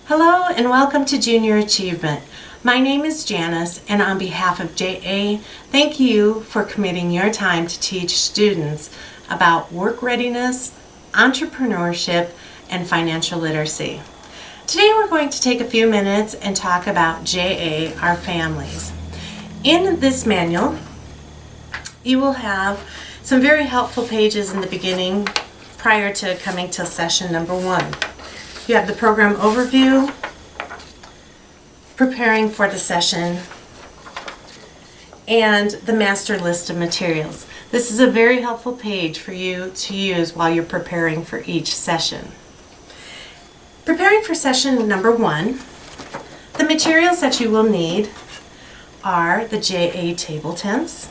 Hello and welcome to Junior Achievement. My name is Janice, and on behalf of JA, thank you for committing your time to teach students about work readiness, entrepreneurship, and financial literacy. Today we're going to take a few minutes and talk about JA, our families. In this manual, you will have some very helpful pages in the beginning prior to coming to session number 1. You have the program overview, preparing for the session, and the master list of materials. This is a very helpful page for you to use while you're preparing for each session. Preparing for session number 1, the materials that you will need are the JA table tents,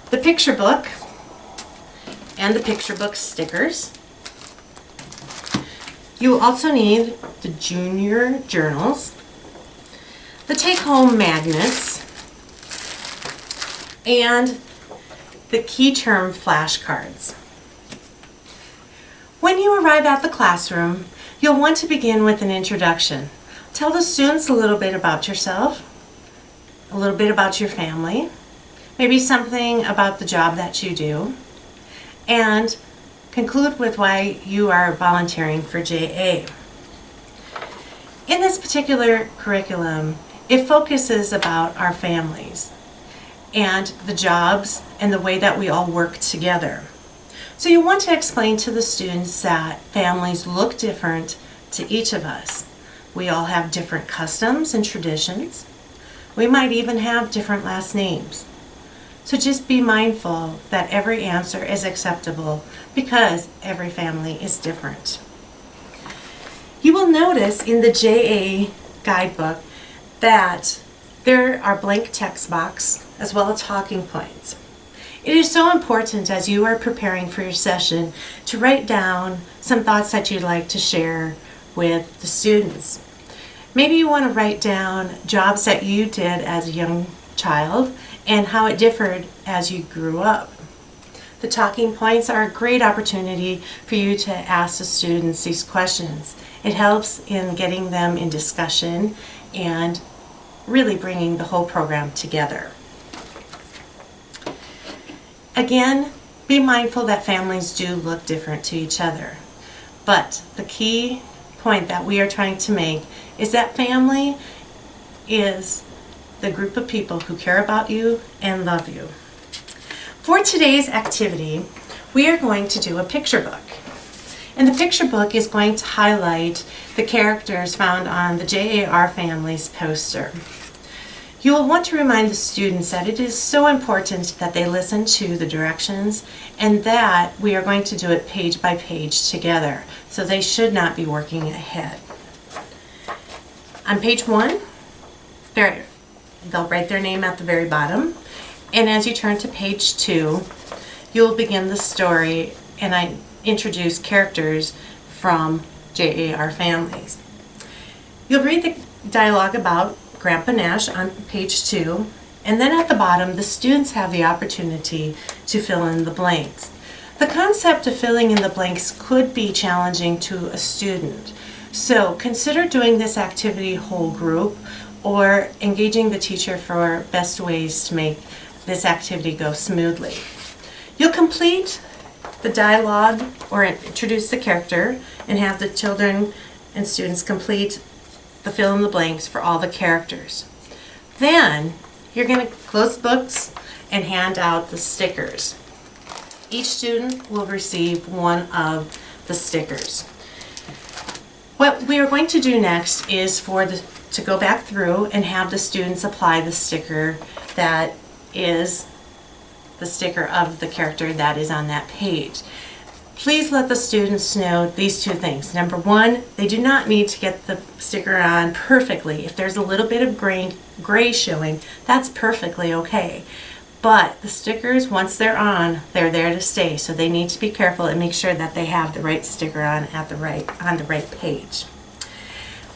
the picture book, and the picture book stickers. You will also need the junior journals, the take-home magnets, and the key term flashcards. When you arrive at the classroom, you'll want to begin with an introduction. Tell the students a little bit about yourself, a little bit about your family, maybe something about the job that you do, and conclude with why you are volunteering for JA. In this particular curriculum, it focuses about our families and the jobs and the way that we all work together. So you want to explain to the students that families look different to each of us. We all have different customs and traditions. We might even have different last names. So just be mindful that every answer is acceptable because every family is different. You will notice in the JA guidebook that there are blank text box as well as talking points. It is so important as you are preparing for your session to write down some thoughts that you'd like to share with the students. Maybe you want to write down jobs that you did as a young child and how it differed as you grew up. The talking points are a great opportunity for you to ask the students these questions. It helps in getting them in discussion and really bringing the whole program together. Again, be mindful that families do look different to each other. But the key point that we are trying to make is that family is the group of people who care about you and love you. For today's activity, we are going to do a picture book. And the picture book is going to highlight the characters found on the JAR Families poster. You will want to remind the students that it is so important that they listen to the directions and that we are going to do it page by page together, so they should not be working ahead. On page 1, they'll write their name at the very bottom, and as you turn to page 2, you'll begin the story, and I introduce characters from JAR Families. You'll read the dialogue about Grandpa Nash on page 2, and then at the bottom, the students have the opportunity to fill in the blanks. The concept of filling in the blanks could be challenging to a student, so consider doing this activity whole group or engaging the teacher for best ways to make this activity go smoothly. You'll complete the dialogue or introduce the character and have the children and students complete the fill in the blanks for all the characters. Then you're going to close the books and hand out the stickers. Each student will receive one of the stickers. What we are going to do next is to go back through and have the students apply the sticker that is the sticker of the character that is on that page. Please let the students know these two things. Number 1, they do not need to get the sticker on perfectly. If there's a little bit of gray showing, that's perfectly okay. But the stickers, once they're on, they're there to stay. So they need to be careful and make sure that they have the right sticker on the right page.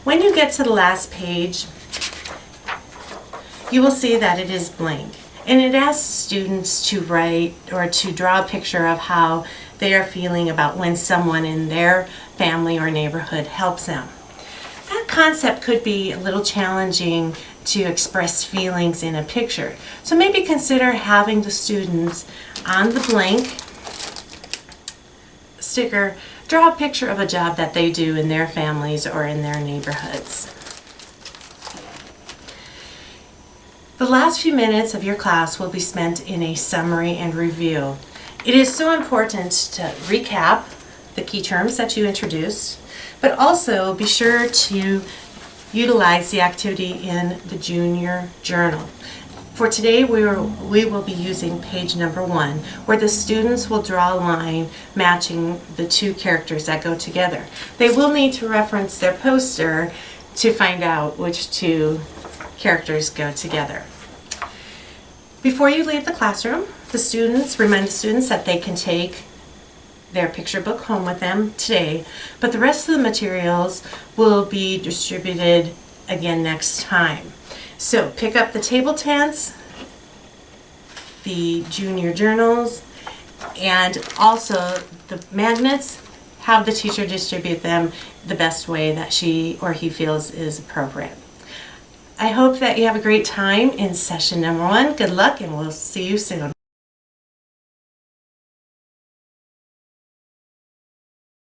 When you get to the last page, you will see that it is blank. And it asks students to write or to draw a picture of how they are feeling about when someone in their family or neighborhood helps them. That concept could be a little challenging to express feelings in a picture. So maybe consider having the students on the blank sticker draw a picture of a job that they do in their families or in their neighborhoods. The last few minutes of your class will be spent in a summary and review. It is so important to recap the key terms that you introduced, but also be sure to utilize the activity in the junior journal. For today, we will be using page number 1, where the students will draw a line matching the two characters that go together. They will need to reference their poster to find out which two characters go together. Before you leave the classroom, remind the students that they can take their picture book home with them today, but the rest of the materials will be distributed again next time. So pick up the table tents, the junior journals, and also the magnets. Have the teacher distribute them the best way that she or he feels is appropriate. I hope that you have a great time in session number 1. Good luck, and we'll see you soon.